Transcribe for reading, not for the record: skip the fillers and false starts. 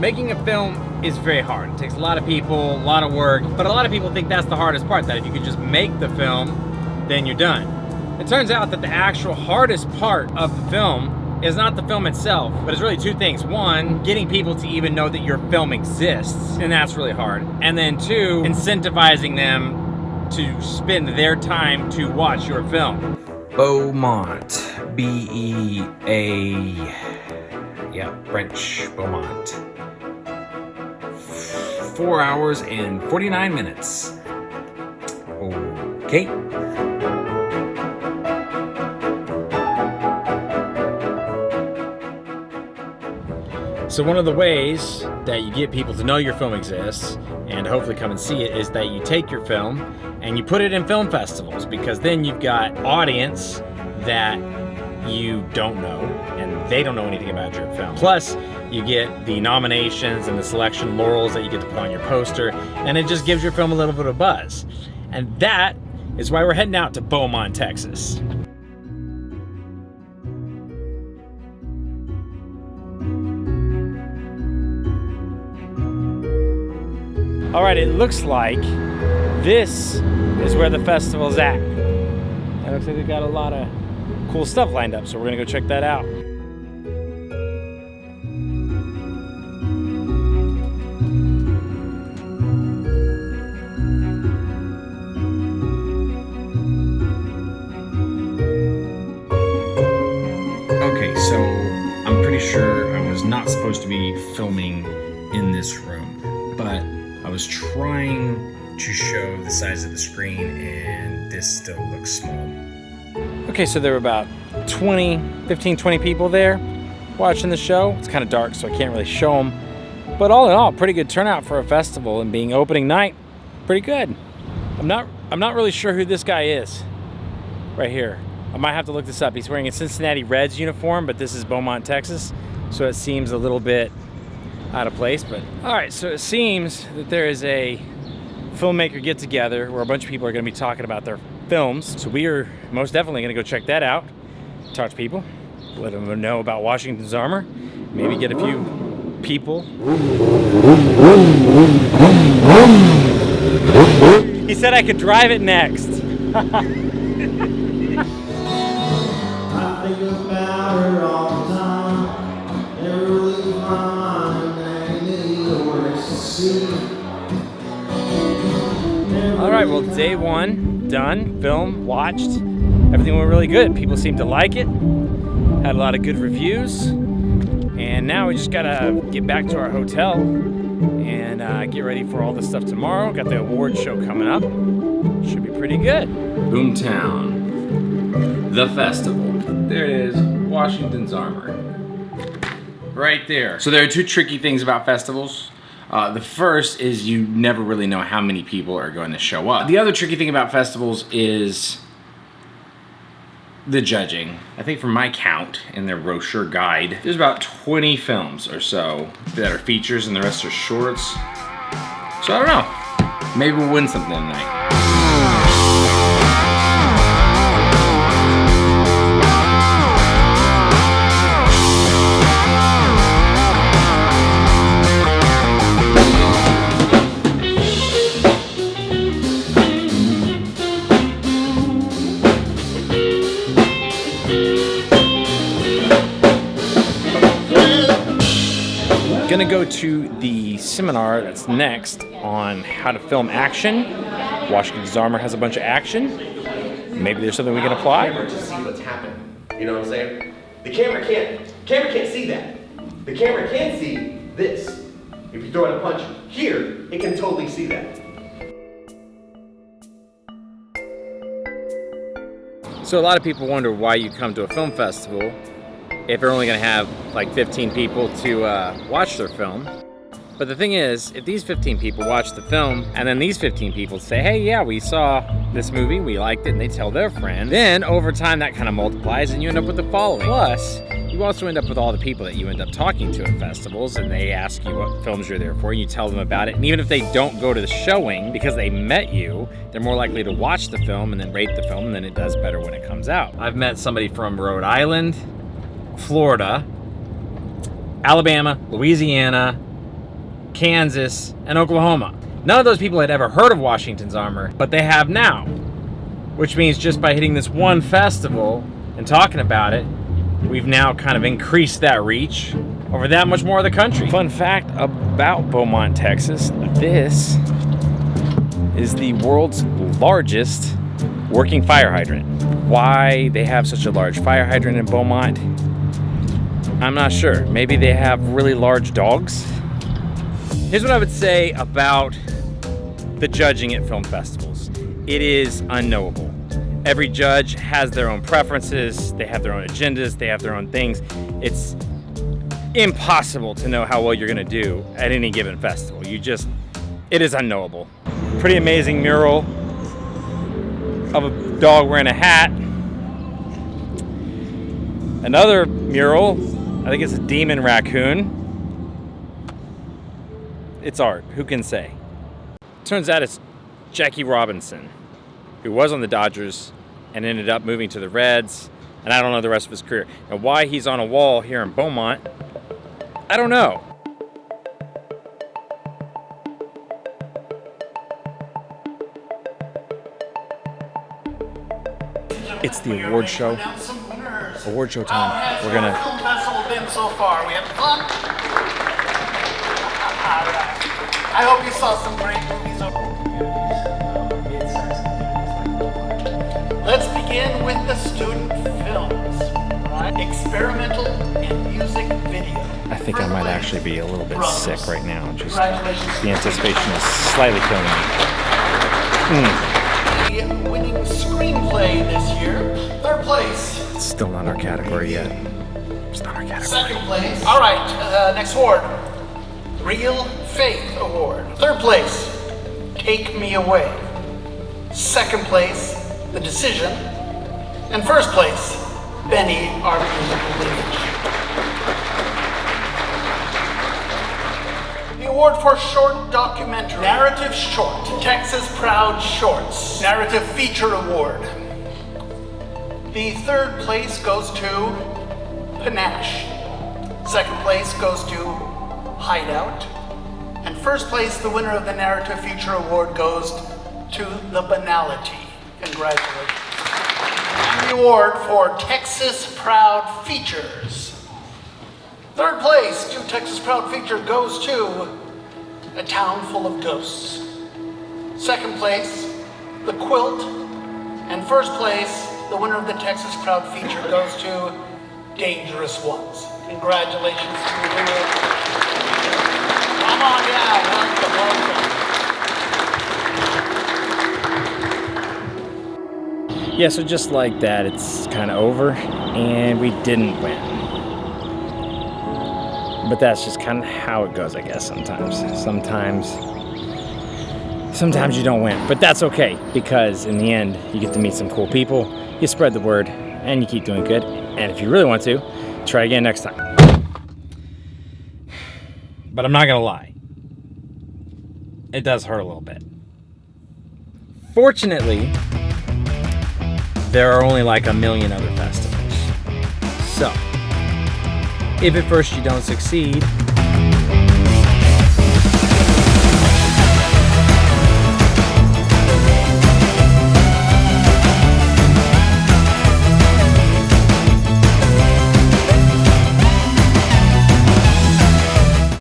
Making a film is very hard. It takes a lot of people, a lot of work, but a lot of people think that's the hardest part, that if you could just make the film, then you're done. It turns out that the actual hardest part of the film is not the film itself, but it's really two things. One, getting people to even know that your film exists, and that's really hard. And then two, incentivizing them to spend their time to watch your film. Beaumont, B-E-A, yeah, French, Beaumont. 4 hours and 49 minutes. Okay. So one of the ways that you get people to know your film exists and hopefully come and see it is that you take your film and you put it in film festivals, because then you've got audience that you don't know and they don't know anything about your film. Plus, you get the nominations and the selection laurels that you get to put on your poster, and it just gives your film a little bit of buzz. And that is why we're heading out to Beaumont, Texas. All right, it looks like this is where the festival's at. It looks like they've got a lot of cool stuff lined up, so we're gonna go check that out. Okay, so I'm pretty sure I was not supposed to be filming in this room, but I was trying to show the size of the screen and this still looks small. Okay, so there were about 15, 20 people there watching the show. It's kind of dark, so I can't really show them. But all in all, pretty good turnout for a festival, and being opening night, pretty good. I'm not really sure who this guy is right here. I might have to look this up. He's wearing a Cincinnati Reds uniform, but this is Beaumont, Texas, so it seems a little bit out of place. But all right, so it seems that there is a filmmaker get together where a bunch of people are going to be talking about their films. So we are most definitely going to go check that out, talk to people, let them know about Washington's Armor, maybe get a few people. He said I could drive it next. I think about her all the time. Never leave my mind, anywhere to see. All right, well, day one done, film, watched. Everything went really good. People seemed to like it. Had a lot of good reviews. And now we just gotta get back to our hotel and get ready for all the stuff tomorrow. Got the award show coming up. Should be pretty good. Boomtown, the festival. There it is, Washington's Armor. Right there. So there are two tricky things about festivals. The first is you never really know how many people are going to show up. The other tricky thing about festivals is the judging. I think from my count in their brochure guide, there's about 20 films or so that are features and the rest are shorts. So I don't know. Maybe we'll win something tonight. Gonna go to the seminar that's next on how to film action. Washington's Armor has a bunch of action. Maybe there's something we can apply. To see what's happening. You know what I'm saying? The camera can't see that. The camera can see this. If you throw in a punch here, it can totally see that. So a lot of people wonder why you come to a film festival if they're only going to have like 15 people to watch their film. But the thing is, if these 15 people watch the film and then these 15 people say, hey, yeah, we saw this movie, we liked it, and they tell their friends, then over time that kind of multiplies and you end up with the following. Plus, you also end up with all the people that you end up talking to at festivals, and they ask you what films you're there for, and you tell them about it. And even if they don't go to the showing because they met you, they're more likely to watch the film and then rate the film, and then it does better when it comes out. I've met somebody from Rhode Island, Florida, Alabama, Louisiana, Kansas, and Oklahoma. None of those people had ever heard of Washington's Armor, but they have now. Which means just by hitting this one festival and talking about it, we've now kind of increased that reach over that much more of the country. Fun fact about Beaumont, Texas, this is the world's largest working fire hydrant. Why they have such a large fire hydrant in Beaumont, I'm not sure. Maybe they have really large dogs? Here's what I would say about the judging at film festivals. It is unknowable. Every judge has their own preferences, they have their own agendas, they have their own things. It's impossible to know how well you're gonna do at any given festival. It is unknowable. Pretty amazing mural of a dog wearing a hat. Another mural, I think it's a demon raccoon. It's art, who can say? Turns out it's Jackie Robinson, who was on the Dodgers and ended up moving to the Reds, and I don't know the rest of his career. And why he's on a wall here in Beaumont, I don't know. It's the award show. Award show time. We're gonna. Film festival been so far? We have fun. All right. I hope you saw some great movies over the years. Let's begin with the student films. Right? Experimental and music video. I think I might actually be a little bit sick right now. Just Congratulations. the anticipation is slightly killing me. The winning screenplay this year. Third place. It's still not our category yet. It's not our category. Second place. All right, next award. Real Faith Award. Third place, Take Me Away. Second place, The Decision. And first place, Benny, Our Musical Village. The award for short documentary. Narrative short. Texas Proud Shorts. Narrative Feature Award. The third place goes to Panache. Second place goes to Hideout. And first place, the winner of the Narrative Feature Award, goes to The Banality. Congratulations. And the award for Texas Proud Features. Third place to Texas Proud Feature goes to A Town Full of Ghosts. Second place, The Quilt. And first place, the winner of the Texas Proud Feature, goes to Dangerous Ones. Congratulations to the winner. Come on down, welcome. Yeah, so just like that, it's kind of over, and we didn't win. But that's just kind of how it goes, I guess, sometimes. Sometimes you don't win, but that's okay, because in the end, you get to meet some cool people, you spread the word, and you keep doing good. And if you really want to, try again next time. But I'm not gonna lie, it does hurt a little bit. Fortunately, there are only like 1 million other festivals. So, if at first you don't succeed,